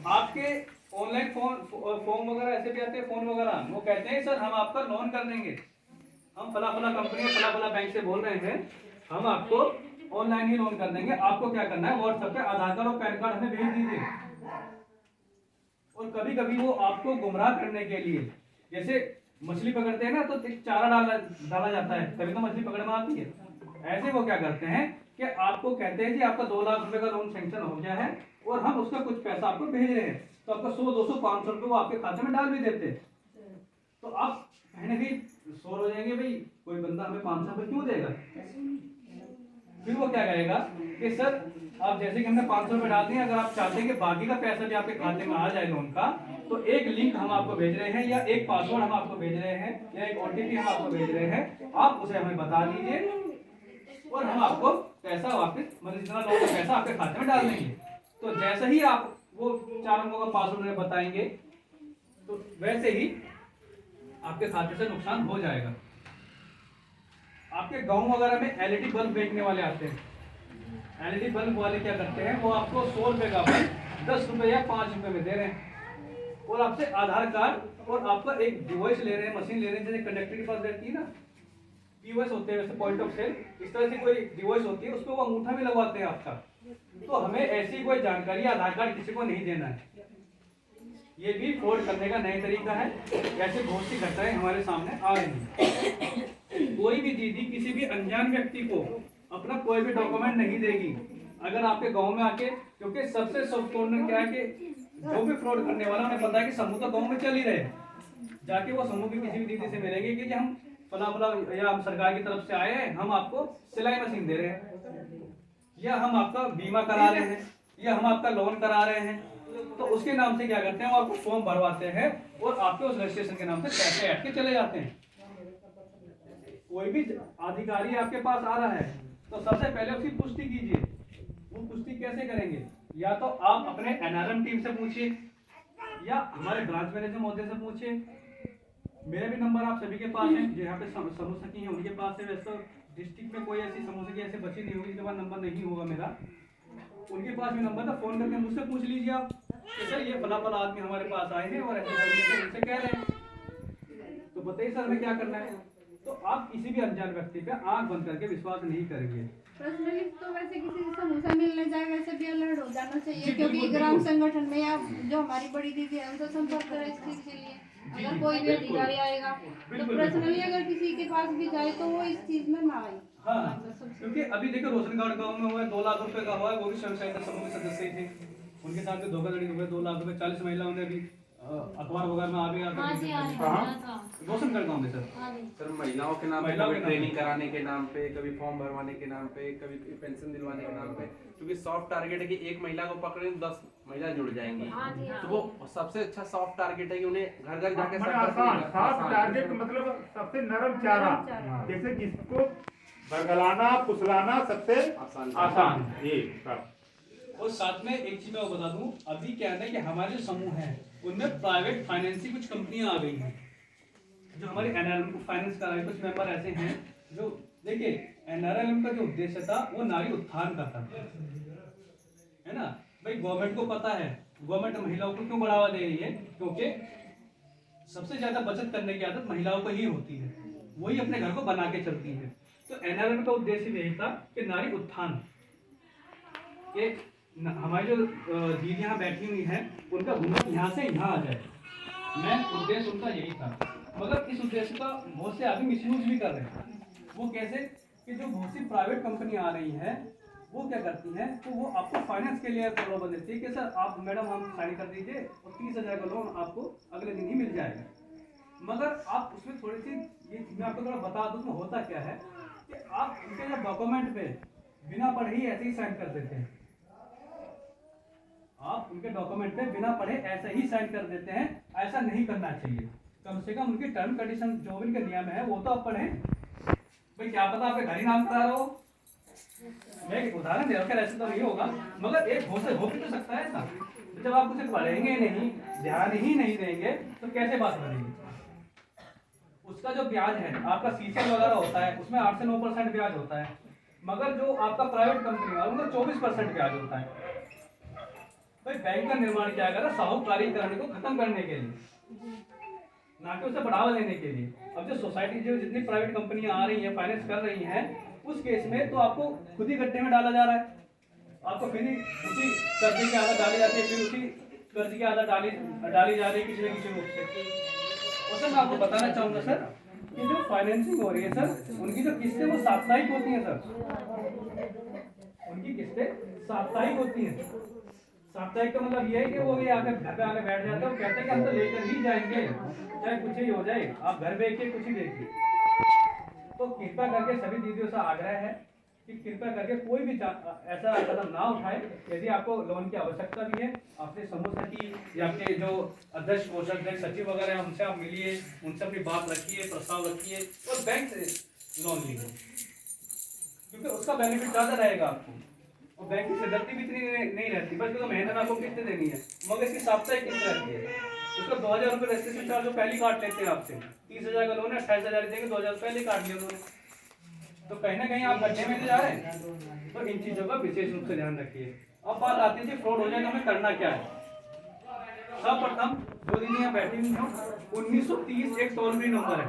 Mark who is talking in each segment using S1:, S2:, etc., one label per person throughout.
S1: आपके online form वगैरह ऐसे भी आते हैं, फोन वगैरह, वो कहते हैं सर हम आपका लोन कर देंगे, हम फला फला कंपनी फला फला बैंक से बोल रहे हैं, हम आपको ऑनलाइन ही लोन कर देंगे, आपको क्या करना है व्हाट्सएप पे आधार कार्ड और पैन कार्ड हमें भेज दीजिए। और कभी कभी वो आपको गुमराह करने के लिए, जैसे मछली पकड़ते हैं ना तो एक चारा डाला जाता है तभी तो मछली पकड़ में आती है, ऐसे वो क्या करते हैं कि आपको कहते हैं जी आपका 2 लाख रुपए का लोन सैंक्शन हो गया है और हम उसका कुछ पैसा आपको भेज रहे हैं, तो आपका 100 200 500 रुपये वो आपके खाते में डाल भी देते हैं। तो आप कहने भी शोर हो जाएंगे, भाई कोई बंदा हमें 500 रुपये क्यों देगा। फिर वो क्या कहेगा कि सर आप जैसे कि हमने 500 रुपये डाल दिए, अगर आप चाहते हैं कि बाकी का पैसा भी आपके खाते में आ जाए लोन का, तो एक लिंक हम आपको भेज रहे हैं या एक पासवर्ड हम आपको भेज रहे हैं या एक OTP हम आपको भेज रहे हैं, आप उसे हमें बता दीजिए और हम आपको पैसा वापस, मतलब जितना लोन का पैसा आपके खाते में डाल देंगे। तो जैसे ही आप वो 4 अंकों का पासवर्ड बताएंगे तो वैसे ही आपके खाते से नुकसान हो जाएगा। आपके गांव वगैरह में LED बल्ब बेचने वाले आते हैं, LED बल्ब वाले क्या करते हैं, वो आपको 100 रुपए का बल्ब 10 रुपए या 5 रुपए में दे रहे हैं और आपसे आधार कार्ड और आपका एक डिवाइस ले रहे हैं, मशीन ले रहे हैं, जैसे कंडक्टर के पास रहती है ना POS होते हैं, वैसे पॉइंट ऑफ सेल, इस तरह से कोई डिवाइस होती है, उसको वो अंगूठा भी लगवाते हैं आपका। तो हमें ऐसी कोई जानकारी आधार कार्ड किसी को नहीं देना है, ये भी फ्रॉड करने का नया तरीका है। ऐसे बहुत सी घटनाएं हमारे सामने आ रही हैं। कोई भी दीदी किसी भी अनजान व्यक्ति को अपना कोई भी डॉक्यूमेंट नहीं देगी अगर आपके गांव में आके, क्योंकि सबसे सॉफ्ट कॉर्नर क्या है कि जो भी फ्रॉड करने वाला उन्हें पता है कि समूह तो गांव में चल ही रहे, जाके वो समूह की किसी भी दीदी से मिलेंगे कि हम फला फला या हम सरकार की तरफ से आए हैं, हम आपको सिलाई मशीन दे रहे हैं या हम आपका बीमा करा रहे हैं या हम आपका लोन करा रहे हैं, तो उसके नाम से क्या करते हैं वो आपको फॉर्म भरवाते हैं और आपके उस रजिस्ट्रेशन के नाम से पैसे ऐड के चले जाते हैं। कोई भी अधिकारी आपके पास आ रहा है तो सबसे पहले उसकी पुष्टि कीजिए। वो पुष्टि कैसे करेंगे, या तो आप अपने NRM टीम से पूछिए या हमारे ब्रांच मैनेजर महोदय से पूछिए। मेरे भी नंबर आप सभी के पास हैं, जो यहाँ पे समूह सखी हैं उनके पास है। वैसे तो डिस्ट्रिक्ट में कोई ऐसी समूह सखी ऐसे बची नहीं होगी जिसके पास नंबर नहीं होगा मेरा, उनके पास भी नंबर था, फोन करके मुझसे पूछ लीजिए आप कि सर ये फला फला आदमी हमारे पास आए हैं और ऐसे उनसे कह रहे हैं, तो बताइए सर हमें क्या करना है। तो आप किसी भी अनजान व्यक्ति पे आंख बंद करके विश्वास नहीं करेंगे।
S2: पर्सनली तो वैसे किसी से समूह से मिलने जाए वैसे भी अलर्ट हो जाना चाहिए, क्योंकि ग्राम संगठन में या जो हमारी बड़ी दीदी है उनसे संपर्क करें इस चीज के लिए। अगर कोई भी अधिकारी आएगा तो पर्सनली अगर किसी के पास भी जाए तो वो इस चीज में ना आए।
S1: हाँ, क्योंकि अभी देखो रोशनगढ़ गांव में हुआ है, 2 लाख रुपए का हुआ है, वो भी स्वयं सहायता समूह के सदस्य थे, उनके साथ में धोखाधड़ी हुई, 2 लाख रुपए 40 महिलाओं ने भी अखबार वगैरह में आ गया था। रोशनगढ़ गांव में
S3: सर महिलाओं के नाम पे, कभी ट्रेनिंग कराने के नाम पे, कभी फॉर्म भरवाने के नाम पे, कभी पेंशन दिलवाने के नाम पे, क्योंकि सॉफ्ट टारगेट है कि एक महिला को पकड़े तो 10 महिला जुड़ जाएंगी, तो वो सबसे अच्छा सॉफ्ट टारगेट है कि उन्हें घर घर जाके
S4: सॉफ्ट टारगेट मतलब सबसे नरम चारा, जैसे जिसको बरगलाना फुसलाना सबसे आसान ये सब।
S1: और साथ में एक चीज मैं वो बता दूं, अभी क्या है कि हमारे जो समूह हैं उनमें प्राइवेट फाइनेंस की कुछ कंपनियां आ गई हैं जो हमारे NRLM को फाइनेंस कर रहे हैं। कुछ मेंबर ऐसे हैं जो, देखिए NRLM का जो उद्देश्य था वो नारी उत्थान का था, है ना भाई। गवर्नमेंट को पता है गवर्नमेंट महिलाओं को क्यों बढ़ावा दे रही है, क्योंकि सबसे ज्यादा बचत करने की आदत महिलाओं को ही होती है, वही अपने घर को बना के चलती है। तो NRLM का उद्देश्य यही था कि नारी उत्थान, एक हमारी जो दीदी यहाँ बैठी हुई हैं उनका घूमना यहाँ से यहाँ आ जाए, मैं उद्देश्य उनका यही था। मगर इस उद्देश्य का बहुत से आदमी मिसयूज भी कर रहे हैं। वो कैसे कि जो बहुत सी प्राइवेट कंपनी आ रही हैं वो क्या करती हैं, तो वो आपको फाइनेंस के लिए प्रलोभन देती है कि सर आप मैडम हम साइन कर दीजिए और 30,000 का लोन आपको अगले दिन ही मिल जाएगा। मगर आप उसमें थोड़ी सी, ये मैं आपको थोड़ा बता दूँ उसमें होता क्या है कि आप उनके जो डॉक्यूमेंट पे बिना पढ़े ही ऐसे ही साइन कर देते हैं, आप उनके डॉक्यूमेंट पे बिना पढ़े ऐसे ही साइन कर देते हैं। ऐसा नहीं करना चाहिए, कम से कम उनकी टर्म कंडीशन जो भी उनके नियम है वो तो आप पढ़ें। भाई क्या पता आपके घर ही नाम करा रहा हो, मैं एक उदाहरण दे रहा हूँ, ऐसे तो नहीं होगा मगर एक हो भी तो सकता है ऐसा। तो जब आप उसे पढ़ेंगे नहीं, ध्यान ही नहीं देंगे तो कैसे बात बनेगी। उसका जो ब्याज है आपका सीसीएल वगैरह होता है उसमें 8 से 9% ब्याज होता है, मगर जो आपका प्राइवेट कंपनी है उनका 24% ब्याज होता है। भाई बैंक का निर्माण क्या करा, साहूकारीकरण को खत्म करने के लिए, ना कि उसे बढ़ावा देने के लिए। अब जो सोसाइटी जो जितनी प्राइवेट कंपनियां आ रही हैं, फाइनेंस कर रही हैं, उस केस में तो आपको खुद ही गड्ढे में डाला जा रहा है, आपको फिर ही उसी कर्ज की आदत डाली जाती है, फिर उसी कर्ज की आदत डाली जा रही है किसी न किसी रूप से। और सर मैं आपको बताना चाहूंगा सर कि जो फाइनेंसिंग हो रही है सर, उनकी जो किस्तें वो साप्ताहिक होती हैं सर, उनकी किस्तें साप्ताहिक होती हैं। साप्ताहिक का मतलब ये है कि वो भी आकर घर पे आके बैठ जाते हैं, वो कहते हैं कि हम तो लेकर ही जाएंगे, चाहे कुछ ही हो जाए, आप घर देखिए कुछ ही देखिए। तो कृपया करके सभी दीदियों से आग्रह है कि कृपया करके कोई भी ऐसा कदम ना उठाए। यदि आपको लोन की आवश्यकता भी है, आपके समूह सचिव या आपके जो अध्यक्ष कोषाध्यक्ष सचिव वगैरह हैं उनसे आप मिलिए, उनसे अपनी बात रखिए, प्रस्ताव रखिए और बैंक से लोन लीजिए, क्योंकि उसका बेनिफिट ज़्यादा रहेगा आपको। और बैंक की सदस्यता भी इतनी नहीं रहती, बस तो महीने में आपको कितने देनी है, मगर इसकी साप्ताहिक किस्त रहती है। उसका 2000 रुपये रजिस्ट्रेशन चार्ज जो पहले काट लेते हैं आपसे, 30,000 का लोन है, 28,000 देंगे, 2000 पहले काट लिया उन्होंने। तो कहीं ना कहीं आप गड्ढे में जा रहे हैं। तो इन चीज़ों का विशेष रूप से ध्यान रखिए। अब बात आती है फ्रॉड हो जाए तो हमें करना क्या है। सर्वप्रथम जो दीदी यहाँ बैठी हुई हैं, 1930 एक टोल फ्री नंबर है,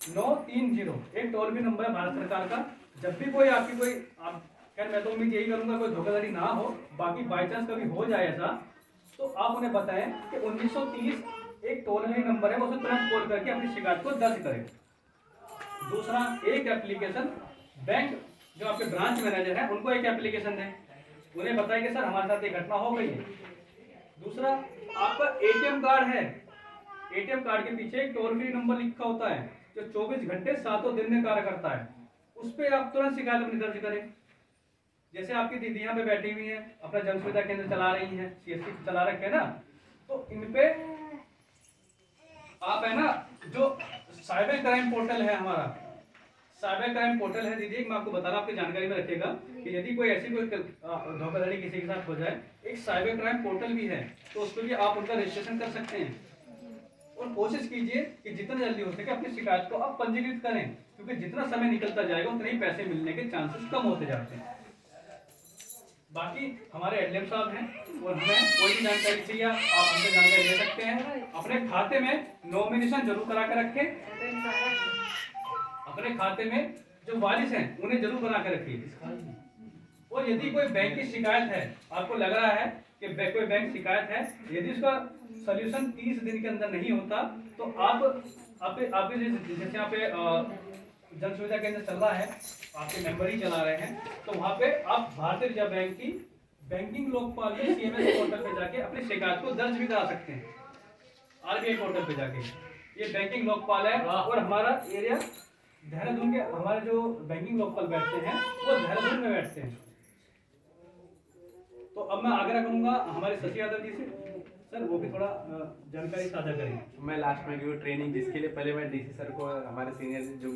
S1: 930 एक टोल फ्री नंबर है भारत सरकार का। जब भी कोई आपकी कोई आप खैर मैं तो उम्मीद यही करूंगा कोई धोखाधड़ी ना हो, बाकी बाई चांस कभी हो जाए ऐसा तो आप उन्हें बताएं कि 1930 एक टोल फ्री नंबर है, वो उसे तुरंत कॉल करके अपनी शिकायत को दर्ज करें। दूसरा, एक एप्लीकेशन बैंक जो आपके ब्रांच मैनेजर है उनको एक एप्लीकेशन दें, उन्हें बताएं कि सर हमारे साथ ये घटना हो गई है। दूसरा, आपका एटीएम कार्ड है, एटीएम कार्ड के पीछे एक टोल फ्री नंबर लिखा होता है जो 24 घंटे 7 दिन में कार्य करता है, उस पर आप तुरंत शिकायत अपनी दर्ज करें। जैसे आपकी दीदी यहाँ पे बैठी हुई हैं, अपना जन सुविधा केंद्र चला रही हैं, सीएससी चला रखे है ना, तो इन पे आप है ना जो साइबर क्राइम पोर्टल है हमारा, साइबर क्राइम पोर्टल है दीदी, मैं आपको बताना आपकी जानकारी में रखेगा कि यदि कोई ऐसी कोई धोखाधड़ी किसी के साथ हो जाए, एक साइबर क्राइम पोर्टल भी है, तो उस पर भी आप उनका रजिस्ट्रेशन कर सकते हैं। और कोशिश कीजिए कि जितना जल्दी हो सके अपनी शिकायत को आप पंजीकृत करें, क्योंकि जितना समय निकलता जाएगा उतने ही पैसे मिलने के चांसेस कम होते जाते हैं। बाकी हमारे एडलेम साहब हैं और हमें कोई भी जानकारी चाहिए आप हमसे जानकारी ले सकते हैं। अपने खाते में नॉमिनेशन जरूर करा के रखें, अपने खाते में जो वारिस हैं उन्हें जरूर बना के रखिए। और यदि कोई बैंक की शिकायत है, आपको लग रहा है कि कोई बैंक शिकायत है, यदि उसका सॉल्यूशन 30 दिन के अंदर नहीं होता तो आप जैसे यहाँ पे जन सुविधा केंद्र चल रहा है, आपके मेंबर ही चला रहे हैं, तो वहाँ पे आप भारतीय रिजर्व बैंक की बैंकिंग लोकपाल में सीएमएस पोर्टल पे जाके अपनी शिकायत को दर्ज भी करा सकते हैं, आरबीआई पोर्टल पे जाके। ये बैंकिंग लोकपाल है और हमारा एरिया देहरादून के, हमारे जो बैंकिंग लोकपाल बैठते हैं वो देहरादून में बैठते हैं। तो अब मैं आग्रह करूंगा हमारे शशि यादव जी से, सर वो भी थोड़ा जानकारी साझा करेंगे।
S3: मैं लास्ट में ट्रेनिंग जिसके लिए पहले मैं डीसी सर को हमारे सीनियर जो